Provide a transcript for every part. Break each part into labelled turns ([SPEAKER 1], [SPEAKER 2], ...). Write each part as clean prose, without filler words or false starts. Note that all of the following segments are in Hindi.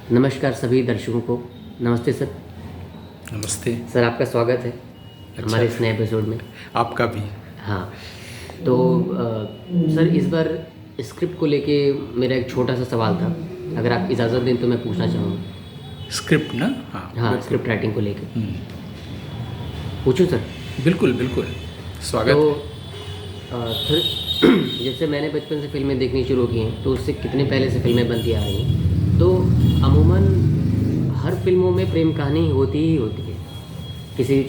[SPEAKER 1] नमस्कार सभी दर्शकों को। नमस्ते सर।
[SPEAKER 2] नमस्ते
[SPEAKER 1] सर आपका स्वागत है हमारे इस नए एपिसोड में।
[SPEAKER 2] आपका भी।
[SPEAKER 1] हाँ, तो सर इस बार स्क्रिप्ट को लेके मेरा एक छोटा सा सवाल था, अगर आप इजाज़त दें तो मैं पूछना चाहूँगा।
[SPEAKER 2] स्क्रिप्ट ना? हाँ
[SPEAKER 1] हाँ, स्क्रिप्ट राइटिंग को लेके पूछूं सर?
[SPEAKER 2] बिल्कुल बिल्कुल, स्वागत
[SPEAKER 1] तो
[SPEAKER 2] है।
[SPEAKER 1] सर जैसे मैंने बचपन से फिल्में देखनी शुरू की हैं, तो उससे कितने पहले से फिल्में बनती आ रही हैं, तो अमूमन हर फिल्मों में प्रेम कहानी होती ही होती है। किसी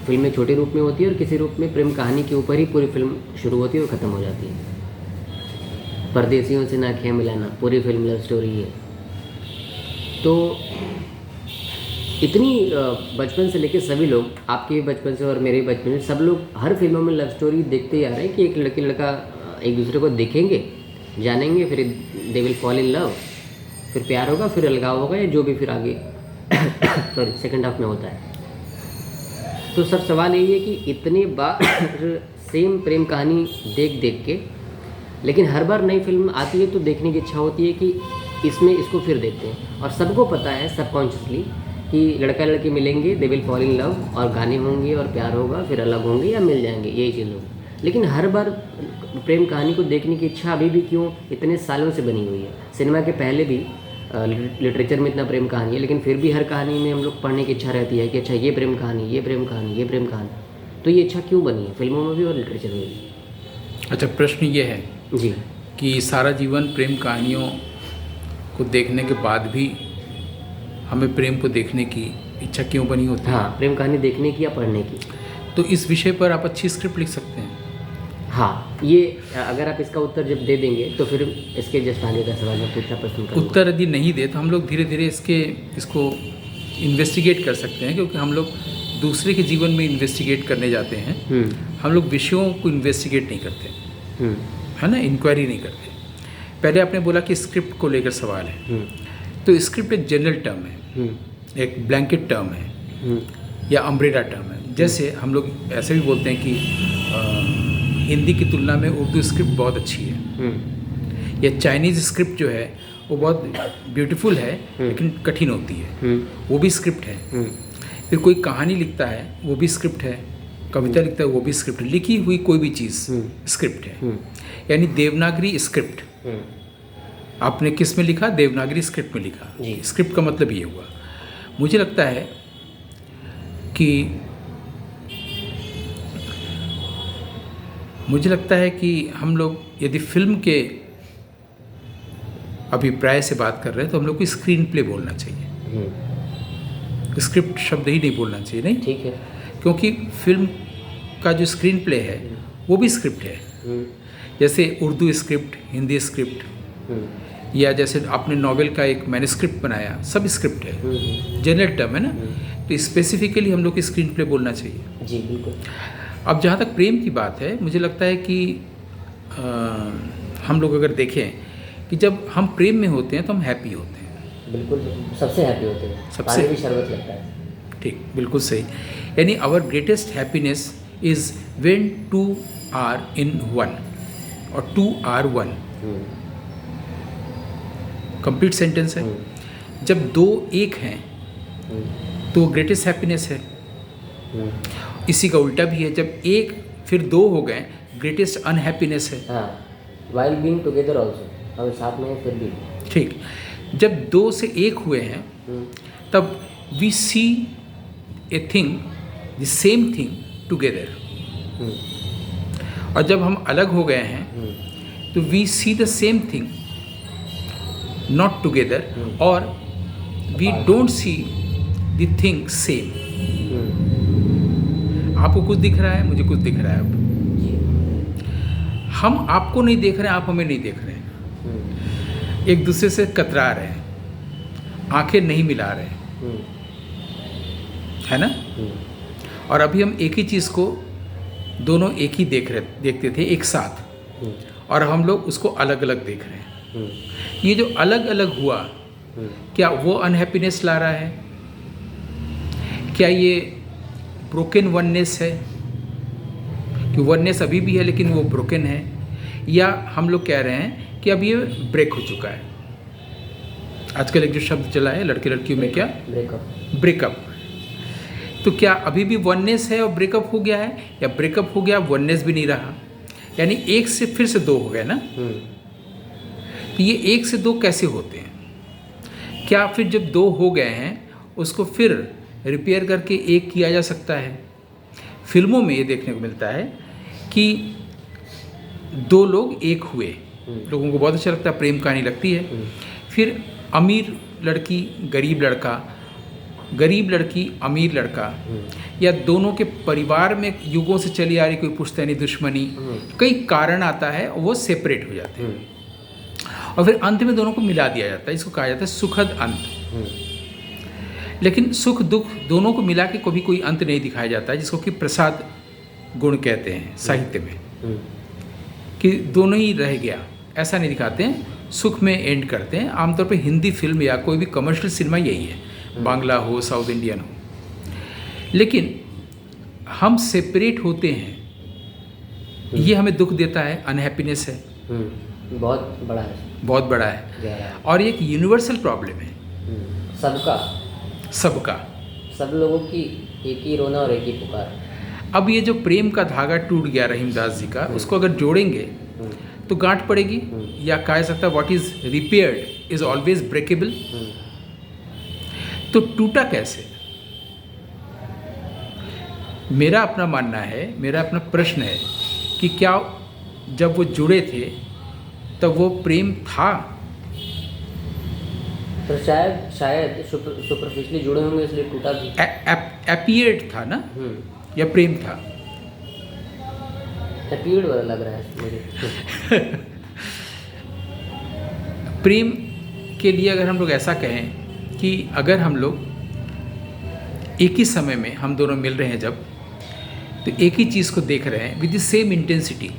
[SPEAKER 1] फिल्म में छोटे रूप में होती है और किसी रूप में प्रेम कहानी के ऊपर ही पूरी फिल्म शुरू होती है और ख़त्म हो जाती है। परदेसियों से ना खे मिलाना, पूरी फिल्म लव स्टोरी है। तो इतनी बचपन से लेकर सभी लोग, आपके बचपन से और मेरे बचपन से, सब लोग हर फिल्मों में लव स्टोरी देखते ही आ रहे हैं कि एक लड़की लड़का एक दूसरे को देखेंगे, जानेंगे, फिर they will fall in love, फिर प्यार होगा, फिर अलगाव होगा, या जो भी फिर आगे सॉरी सेकंड हाफ में होता है। तो सर सवाल यही है कि इतने बार सेम प्रेम कहानी देख देख के, लेकिन हर बार नई फिल्म आती है तो देखने की इच्छा होती है कि इसमें इसको फिर देखते हैं, और सबको पता है सबकॉन्शियसली कि लड़का लड़की मिलेंगे, they will fall in love, और गाने होंगे और प्यार होगा, फिर अलग होंगे या मिल जाएंगे, यही चीज़ होगी। लेकिन हर बार प्रेम कहानी को देखने की इच्छा अभी भी क्यों इतने सालों से बनी हुई है? सिनेमा के पहले भी लिटरेचर में इतना प्रेम कहानी है, लेकिन फिर भी हर कहानी में हम लोग पढ़ने की इच्छा रहती है कि अच्छा ये प्रेम कहानी, ये प्रेम कहानी, ये प्रेम कहानी। तो ये इच्छा क्यों बनी है फिल्मों में भी और लिटरेचर में भी?
[SPEAKER 2] अच्छा, प्रश्न ये है
[SPEAKER 1] जी
[SPEAKER 2] कि सारा जीवन प्रेम कहानियों को देखने के बाद भी हमें प्रेम को देखने की इच्छा क्यों बनी होती है?
[SPEAKER 1] हाँ, प्रेम कहानी देखने की या पढ़ने की।
[SPEAKER 2] तो इस विषय पर आप अच्छी स्क्रिप्ट लिख सकते हैं।
[SPEAKER 1] हाँ, ये अगर आप इसका उत्तर जब दे देंगे तो फिर इसके जस्ट आगे का सवाल मैं पूछना पसंद करूँगा।
[SPEAKER 2] उत्तर यदि नहीं दे तो हम लोग धीरे धीरे इसको इन्वेस्टिगेट कर सकते हैं, क्योंकि हम लोग दूसरे के जीवन में इन्वेस्टिगेट करने जाते हैं। हम लोग विषयों को इन्वेस्टिगेट नहीं करते, है ना, इंक्वायरी नहीं करते। पहले आपने बोला कि स्क्रिप्ट को लेकर सवाल है, तो स्क्रिप्ट एक जनरल टर्म है, एक ब्लैंकेट टर्म है या अम्ब्रेला टर्म है। जैसे हम लोग ऐसे भी बोलते हैं कि हिंदी की तुलना में उर्दू स्क्रिप्ट बहुत अच्छी है, या चाइनीज़ स्क्रिप्ट जो है वो बहुत ब्यूटीफुल है लेकिन कठिन होती है, वो भी स्क्रिप्ट है। फिर कोई कहानी लिखता है वो भी स्क्रिप्ट है, कविता लिखता है वो भी स्क्रिप्ट है, लिखी हुई कोई भी चीज़ स्क्रिप्ट है। यानी देवनागरी स्क्रिप्ट आपने किस में लिखा? देवनागरी स्क्रिप्ट में लिखा। स्क्रिप्ट का मतलब ये हुआ। मुझे लगता है कि हम लोग यदि फिल्म के अभिप्राय से बात कर रहे हैं तो हम लोग को स्क्रीन प्ले बोलना चाहिए, स्क्रिप्ट शब्द ही नहीं बोलना चाहिए। नहीं, ठीक है, क्योंकि फिल्म का जो स्क्रीन प्ले है वो भी स्क्रिप्ट है। जैसे उर्दू स्क्रिप्ट, हिंदी स्क्रिप्ट, या जैसे आपने नॉवेल का एक मैन्युस्क्रिप्ट बनाया, सब स्क्रिप्ट है, जनरल टर्म है ना। तो स्पेसिफिकली हम लोग को स्क्रीन प्ले बोलना चाहिए।
[SPEAKER 1] जी बिल्कुल।
[SPEAKER 2] अब जहाँ तक प्रेम की बात है, मुझे लगता है कि हम लोग अगर देखें कि जब हम प्रेम में होते हैं तो हम हैप्पी होते हैं।
[SPEAKER 1] बिल्कुल, सबसे हैप्पी होते हैं, सबसे भी शरबत लगता है।
[SPEAKER 2] ठीक, बिल्कुल सही। यानी our greatest happiness is when two are in one, और two are one, complete sentence है। जब दो एक हैं तो ग्रेटेस्ट हैप्पीनेस है। इसी का उल्टा भी है, जब एक फिर दो हो गए ग्रेटेस्ट अनहैप्पीनेस है।
[SPEAKER 1] हाँ, वाइल बीइंग टुगेदर आल्सो, अगर साथ में है फिर भी।
[SPEAKER 2] ठीक, जब दो से एक हुए हैं तब we see a thing, the same thing together. और जब हम अलग हो गए हैं तो we see the same thing not together, और we don't see the thing same. आपको कुछ दिख रहा है, मुझे कुछ दिख रहा है। अब हम आपको नहीं देख रहे हैं, आप हमें नहीं देख रहे हैं, एक दूसरे से कतरा रहे हैं, आंखें नहीं मिला रहे, है ना। और अभी हम एक ही चीज़ को दोनों एक ही देखते थे एक साथ, और हम लोग उसको अलग अलग देख रहे हैं। ये जो अलग अलग हुआ, क्या वो अनहैप्पीनेस ला रहा है? क्या ये ब्रोकन वननेस है कि वननेस अभी भी है लेकिन वो ब्रोकन है? या हम लोग कह रहे हैं कि अब ये ब्रेक हो चुका है, आजकल एक जो शब्द चला है लड़के लड़कियों में, क्या?
[SPEAKER 1] ब्रेकअप।
[SPEAKER 2] ब्रेकअप। तो क्या अभी भी वननेस है और ब्रेकअप हो गया है, या ब्रेकअप हो गया वननेस भी नहीं रहा? यानी एक से फिर से दो हो गए ना। तो ये एक से दो कैसे होते हैं? क्या फिर जब दो हो गए हैं उसको फिर रिपेयर करके एक किया जा सकता है? फिल्मों में ये देखने को मिलता है कि दो लोग एक हुए, लोगों को बहुत अच्छा लगता है, प्रेम कहानी लगती है। फिर अमीर लड़की गरीब लड़का, गरीब लड़की अमीर लड़का, या दोनों के परिवार में युगों से चली आ रही कोई पुश्तैनी दुश्मनी, कई कारण आता है और वो सेपरेट हो जाते हैं और फिर अंत में दोनों को मिला दिया जाता है। इसको कहा जाता है सुखद अंत। लेकिन सुख दुख दोनों को मिला के कभी कोई अंत नहीं दिखाया जाता है, जिसको कि प्रसाद गुण कहते हैं साहित्य में, कि दोनों ही रह गया, ऐसा नहीं दिखाते हैं, सुख में एंड करते हैं। आमतौर पे हिंदी फिल्म या कोई भी कमर्शियल सिनेमा यही है, बांग्ला हो साउथ इंडियन हो। लेकिन हम सेपरेट होते हैं, ये हमें दुख देता है, अनहैप्पीनेस है,
[SPEAKER 1] बहुत बड़ा है,
[SPEAKER 2] बहुत बड़ा है और ये एक यूनिवर्सल प्रॉब्लम है सबका,
[SPEAKER 1] सब लोगों की एक ही रोना और एक ही पुकार।
[SPEAKER 2] अब ये जो प्रेम का धागा टूट गया रहीमदास जी का, उसको अगर जोड़ेंगे तो गांठ पड़ेगी, या कहा जा सकता है what is repaired is always breakable. तो टूटा कैसे? मेरा अपना मानना है, मेरा अपना प्रश्न है कि क्या जब वो जुड़े थे तब वो प्रेम था?
[SPEAKER 1] तो शायद सुपरफिशियली जुड़े होंगे इसलिए टूटा भी।
[SPEAKER 2] एपियर्ड था ना, या प्रेम था?
[SPEAKER 1] एपियर्ड वाला लग रहा है मुझे।
[SPEAKER 2] प्रेम के लिए अगर हम लोग ऐसा कहें कि अगर हम लोग एक ही समय में हम दोनों मिल रहे हैं जब, तो एक ही चीज़ को देख रहे हैं with the same intensity,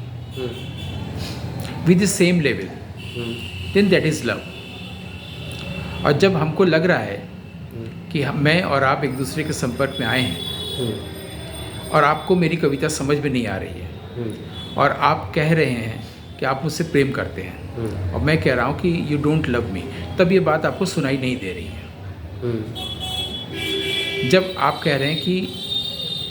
[SPEAKER 2] with the same level, then that is love. और जब हमको लग रहा है कि मैं और आप एक दूसरे के संपर्क में आए हैं और आपको मेरी कविता समझ में नहीं आ रही है और आप कह रहे हैं कि आप मुझसे प्रेम करते हैं और मैं कह रहा हूँ कि यू डोंट लव मी, तब ये बात आपको सुनाई नहीं दे रही है। जब आप कह रहे हैं कि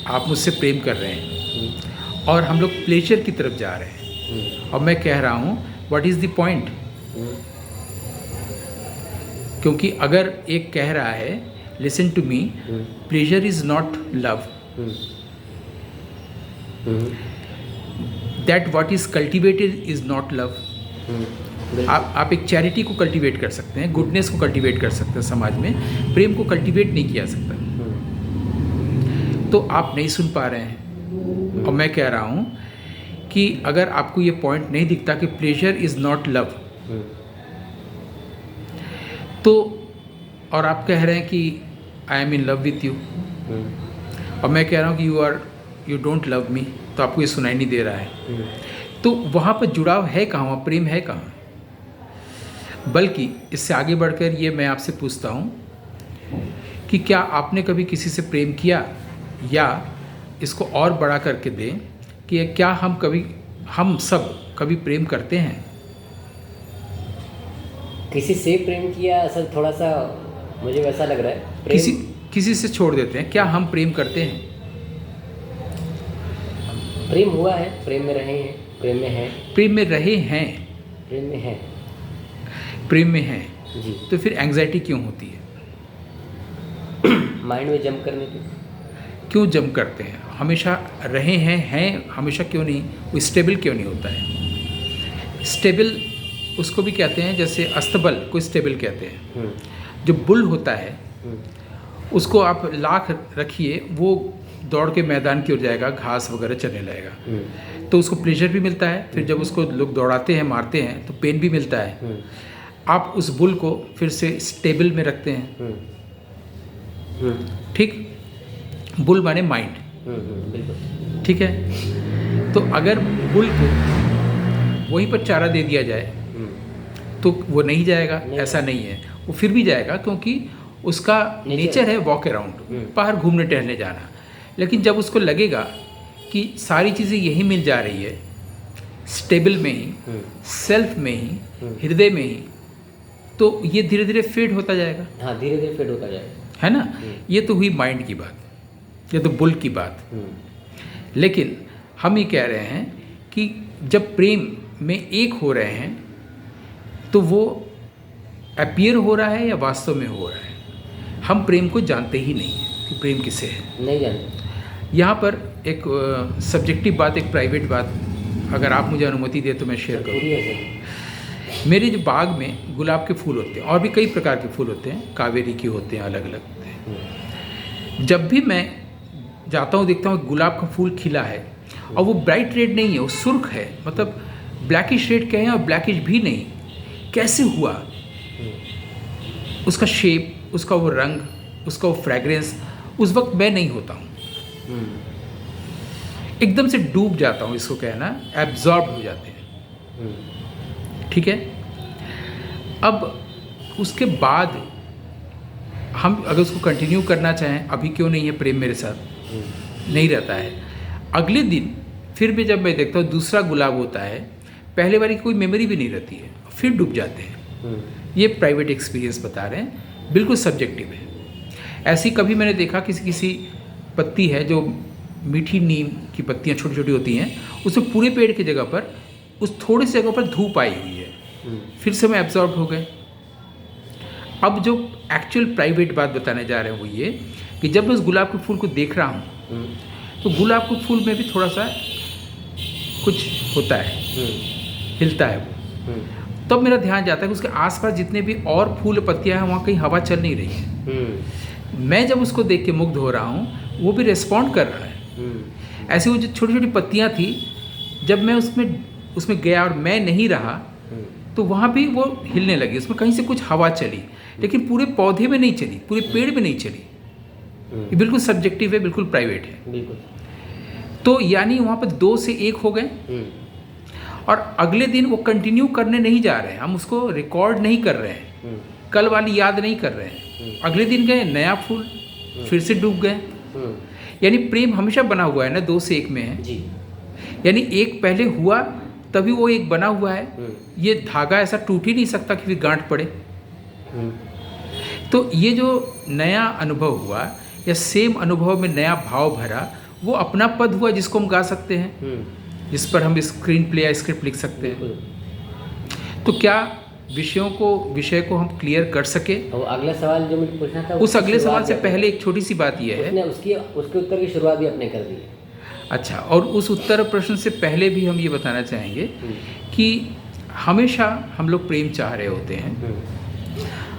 [SPEAKER 2] आप मुझसे प्रेम कर रहे हैं और हम लोग प्लेजर की तरफ जा रहे हैं और मैं कह रहा हूँ व्हाट इज़ द पॉइंट? क्योंकि अगर एक कह रहा है listen to me, pleasure is not love, that what is cultivated is not love. आप एक चैरिटी को कल्टिवेट कर सकते हैं, गुडनेस को कल्टिवेट कर सकते हैं समाज में, प्रेम को कल्टिवेट नहीं किया सकता। तो आप नहीं सुन पा रहे हैं और मैं कह रहा हूँ कि अगर आपको ये पॉइंट नहीं दिखता कि प्लेजर इज नॉट लव, तो और आप कह रहे हैं कि I am in love with you और मैं कह रहा हूँ कि यू डोंट लव मी, तो आपको ये सुनाई नहीं दे रहा है। तो वहाँ पर जुड़ाव है कहाँ, वहाँ प्रेम है कहाँ? बल्कि इससे आगे बढ़कर ये मैं आपसे पूछता हूँ कि क्या आपने कभी किसी से प्रेम किया, या इसको और बड़ा करके दें कि क्या हम सब कभी प्रेम करते हैं?
[SPEAKER 1] किसी से प्रेम किया, असल थोड़ा सा मुझे वैसा लग रहा है।
[SPEAKER 2] किसी से छोड़ देते हैं, क्या हम प्रेम करते हैं?
[SPEAKER 1] प्रेम हुआ है, प्रेम में रहे हैं, प्रेम में हैं,
[SPEAKER 2] प्रेम में रहे हैं,
[SPEAKER 1] प्रेम में हैं,
[SPEAKER 2] प्रेम में हैं
[SPEAKER 1] जी।
[SPEAKER 2] तो फिर एंग्जाइटी क्यों होती है?
[SPEAKER 1] माइंड में जंप करने की।
[SPEAKER 2] क्यों जंप करते हैं? हमेशा रहे हैं हमेशा क्यों नहीं? वो स्टेबल क्यों नहीं होता है? स्टेबल उसको भी कहते हैं, जैसे अस्तबल को स्टेबल कहते हैं। जो बुल होता है उसको आप लाख रखिए, वो दौड़ के मैदान की ओर जाएगा, घास वगैरह चलने लगेगा, तो उसको प्लेजर भी मिलता है। फिर जब उसको लोग दौड़ाते हैं, मारते हैं, तो पेन भी मिलता है। आप उस बुल को फिर से स्टेबल में रखते हैं, ठीक? बुल माने माइंड, ठीक है? तो अगर बुल को वहीं पर चारा दे दिया जाए तो वो नहीं जाएगा, ऐसा नहीं है, वो फिर भी जाएगा, क्योंकि उसका नेचर है वॉक अराउंड, बाहर घूमने टहलने जाना। लेकिन जब उसको लगेगा कि सारी चीज़ें यही मिल जा रही है, स्टेबल में ही, सेल्फ में ही, हृदय में ही, तो ये धीरे धीरे फेड होता जाएगा।
[SPEAKER 1] हाँ, धीरे धीरे फेड होता जाएगा,
[SPEAKER 2] है ना। ये तो हुई माइंड की बात, ये तो बुल की बात। लेकिन हम ये कह रहे हैं कि जब प्रेम में एक हो रहे हैं तो वो अपीयर हो रहा है या वास्तव में हो रहा है। हम प्रेम को जानते ही नहीं हैं कि प्रेम किसे है,
[SPEAKER 1] नहीं जानते।
[SPEAKER 2] यहाँ पर एक सब्जेक्टिव बात, एक प्राइवेट बात अगर आप मुझे अनुमति दें तो मैं शेयर करूँ। मेरे जो बाग में गुलाब के फूल होते हैं और भी कई प्रकार के फूल होते हैं, कावेरी के होते हैं, अलग अलग होते हैं। जब भी मैं जाता हूँ देखता हूँ गुलाब का फूल खिला है और वो ब्राइट रेड नहीं है, वो सुर्ख है, मतलब ब्लैकिश रेड कहें और ब्लैकिश भी नहीं, कैसे हुआ, उसका शेप, उसका वो रंग, उसका वो फ्रेग्रेंस, उस वक्त मैं नहीं होता हूँ, एकदम से डूब जाता हूँ, इसको कहना एब्जॉर्ब हो जाते हैं। ठीक है। अब उसके बाद हम अगर उसको कंटिन्यू करना चाहें, अभी क्यों नहीं है प्रेम मेरे साथ, नहीं रहता है। अगले दिन फिर भी जब मैं देखता हूँ दूसरा गुलाब होता है, पहले वाली की कोई मेमोरी भी नहीं रहती है, फिर डूब जाते हैं। ये प्राइवेट एक्सपीरियंस बता रहे हैं, बिल्कुल सब्जेक्टिव है। ऐसी कभी मैंने देखा किसी पत्ती है जो मीठी नीम की पत्तियाँ छोटी छोटी होती हैं, उसमें पूरे पेड़ की जगह पर उस थोड़ी सी जगह पर धूप आई हुई है, फिर से मैं एब्जॉर्ब हो गए। अब जो एक्चुअल प्राइवेट बात बताने जा रहे हैं वो ये कि जब मैं उस गुलाब के फूल को देख रहा हूँ तो गुलाब के फूल में भी थोड़ा सा कुछ होता है, हिलता है वो। तब मेरा ध्यान जाता है कि उसके आसपास जितने भी और फूल पत्तियां हैं वहाँ कहीं हवा चल नहीं रही है। मैं जब उसको देख के मुग्ध हो रहा हूँ, वो भी रिस्पॉन्ड कर रहा है। ऐसे वो जो छोटी छोटी पत्तियां थी, जब मैं उसमें गया और मैं नहीं रहा तो वहाँ भी वो हिलने लगी, उसमें कहीं से कुछ हवा चली, लेकिन पूरे पौधे में नहीं चली, पूरे पेड़ में नहीं चली। ये बिल्कुल सब्जेक्टिव है, बिल्कुल प्राइवेट है।
[SPEAKER 1] बिल्कुल।
[SPEAKER 2] तो यानी वहाँ पर 2 से 1 हो गए और अगले दिन वो कंटिन्यू करने नहीं जा रहे हैं, हम उसको रिकॉर्ड नहीं कर रहे हैं, कल वाली याद नहीं कर रहे हैं। अगले दिन गए, नया फूल, फिर से डूब गए। यानी प्रेम हमेशा बना हुआ है ना, 2 से 1 में है
[SPEAKER 1] जी।
[SPEAKER 2] यानी एक पहले हुआ तभी वो एक बना हुआ है। ये धागा ऐसा टूट ही नहीं सकता कि फिर गांठ पड़े। तो ये जो नया अनुभव हुआ या सेम अनुभव में नया भाव भरा, वो अपना पद हुआ जिसको हम गा सकते हैं, जिस पर हम स्क्रीन प्ले या स्क्रिप्ट लिख सकते हैं। तो क्या विषय को हम क्लियर कर सके?
[SPEAKER 1] और अगला सवाल जो मुझे पूछना था,
[SPEAKER 2] उस अगले सवाल से पहले एक छोटी सी बात यह है,
[SPEAKER 1] उसके उत्तर की शुरुआत भी आपने कर दी है।
[SPEAKER 2] अच्छा, और उस उत्तर प्रश्न से पहले भी हम ये बताना चाहेंगे कि हमेशा हम लोग प्रेम चाह रहे होते हैं,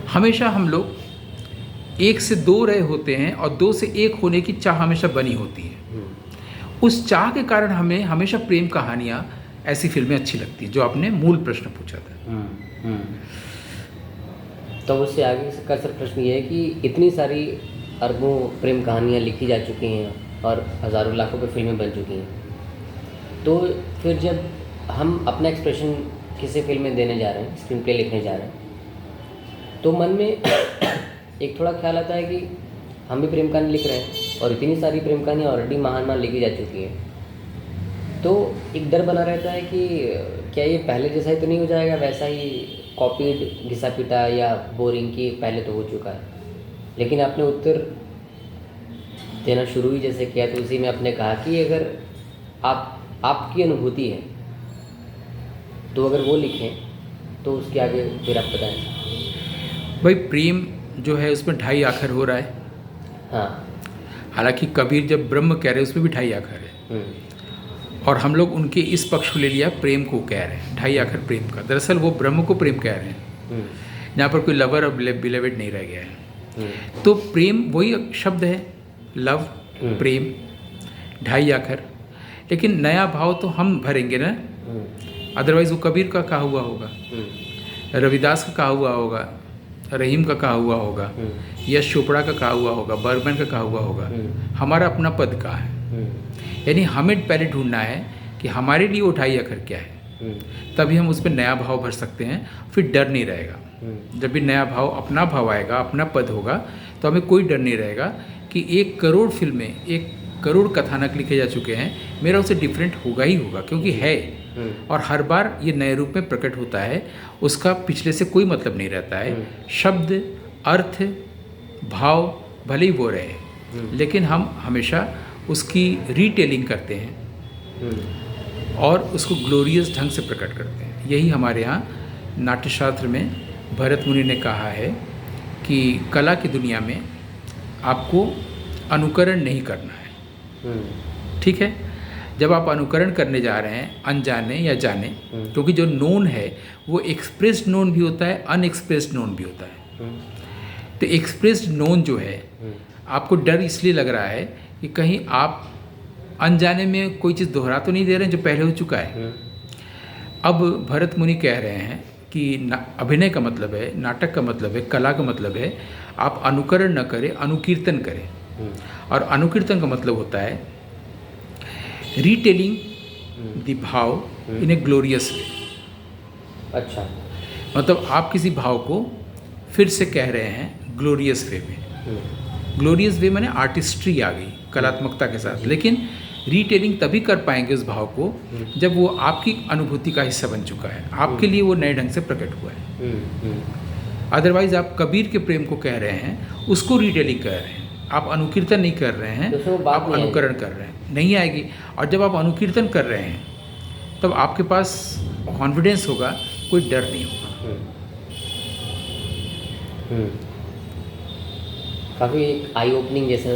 [SPEAKER 2] हमेशा हम लोग 1 से 2 रहे होते हैं और 2 से 1 होने की चाह हमेशा बनी होती है। उस चाह के कारण हमें हमेशा प्रेम कहानियाँ, ऐसी फिल्में अच्छी लगती हैं, जो आपने मूल प्रश्न पूछा था।
[SPEAKER 1] तो उससे आगे का सर प्रश्न ये है कि इतनी सारी अरबों प्रेम कहानियाँ लिखी जा चुकी हैं और हज़ारों लाखों की फिल्में बन चुकी हैं, तो फिर जब हम अपना एक्सप्रेशन किसी फिल्म में देने जा रहे हैं, स्क्रीन प्ले लिखने जा रहे हैं, तो मन में एक थोड़ा ख्याल आता है कि हम भी प्रेम कहानी लिख रहे हैं और इतनी सारी प्रेम कहानियाँ ऑलरेडी महान लिखी जा चुकी हैं, तो एक डर बना रहता है कि क्या ये पहले जैसा ही तो नहीं हो जाएगा, वैसा ही कॉपीड, घिसा पिटा या बोरिंग की पहले तो हो चुका है। लेकिन आपने उत्तर देना शुरू ही जैसे किया, तो उसी में आपने कहा कि अगर आपकी अनुभूति है तो अगर वो लिखें तो उसके आगे फिर आप बताएं।
[SPEAKER 2] भाई प्रेम जो है उसमें 2.5 आखर हो रहा है।
[SPEAKER 1] हाँ।
[SPEAKER 2] हालांकि कबीर जब ब्रह्म कह रहे हैं उसमें भी 2.5 आखर है, और हम लोग उनके इस पक्ष को ले लिया, प्रेम को कह रहे हैं 2.5 आखर प्रेम का। दरअसल वो ब्रह्म को प्रेम कह रहे हैं, जहाँ पर कोई लवर और बिलेवेड नहीं रह गया है। तो प्रेम वही शब्द है, लव, प्रेम, 2.5 आखर। लेकिन नया भाव तो हम भरेंगे ना, अदरवाइज वो कबीर का कहा हुआ होगा, रविदास का कहा हुआ होगा, रहीम का कहा हुआ होगा, यश चोपड़ा का कहा हुआ होगा, बर्गमैन का कहा हुआ होगा। हमारा अपना पद का है। यानी हमें पहले ढूंढना है कि हमारे लिए वो 2.5 आखर क्या है, तभी हम उस पर नया भाव भर सकते हैं, फिर डर नहीं रहेगा। जब भी नया भाव, अपना भाव आएगा, अपना पद होगा, तो हमें कोई डर नहीं रहेगा कि 1 करोड़ फिल्में, 1 करोड़ कथानक लिखे जा चुके हैं, मेरा उससे डिफरेंट होगा ही होगा, क्योंकि है और हर बार ये नए रूप में प्रकट होता है, उसका पिछले से कोई मतलब नहीं रहता है। शब्द, अर्थ, भाव भले ही वो रहे, लेकिन हम हमेशा उसकी रीटेलिंग करते हैं और उसको ग्लोरियस ढंग से प्रकट करते हैं। यही हमारे यहाँ नाट्यशास्त्र में भरत मुनि ने कहा है कि कला की दुनिया में आपको अनुकरण नहीं करना है। ठीक है, जब आप अनुकरण करने जा रहे हैं अनजाने या जाने, क्योंकि जो नोन है वो एक्सप्रेस्ड नोन भी होता है, अनएक्सप्रेस्ड नोन भी होता है। तो एक्सप्रेस्ड नोन जो है, आपको डर इसलिए लग रहा है कि कहीं आप अनजाने में कोई चीज़ दोहरा तो नहीं दे रहे हैं जो पहले हो चुका है। अब भरत मुनि कह रहे हैं कि अभिनय का मतलब है, नाटक का मतलब है, कला का मतलब है आप अनुकरण न करें, अनुकीर्तन करें। और अनुकीर्तन का मतलब होता है रीटेलिंग द भाव इन ए ग्लोरियस वे।
[SPEAKER 1] अच्छा,
[SPEAKER 2] मतलब आप किसी भाव को फिर से कह रहे हैं ग्लोरियस वे में। ग्लोरियस वे माने आर्टिस्ट्री आ गई कलात्मकता के साथ, लेकिन रीटेलिंग तभी कर पाएंगे उस भाव को जब वो आपकी अनुभूति का हिस्सा बन चुका है, आपके लिए वो नए ढंग से प्रकट हुआ है। अदरवाइज आप कबीर के प्रेम को कह रहे हैं, उसको रीटेलिंग कर रहे हैं, आप अनुकीर्तन नहीं कर रहे हैं, आप अनुकरण कर रहे हैं, नहीं आएगी। और जब आप अनुकीर्तन कर रहे हैं तब आपके पास कॉन्फिडेंस होगा, कोई डर नहीं होगा।
[SPEAKER 1] काफ़ी आई ओपनिंग जैसा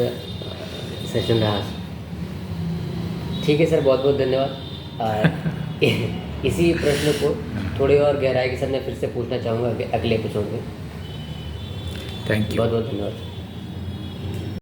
[SPEAKER 1] सेशन रहा। ठीक है सर, बहुत बहुत धन्यवाद। इसी प्रश्न को थोड़ी और गहराई के साथ मैं फिर से पूछना चाहूँगा अगले एपिसोड में।
[SPEAKER 2] थैंक यू,
[SPEAKER 1] बहुत बहुत धन्यवाद।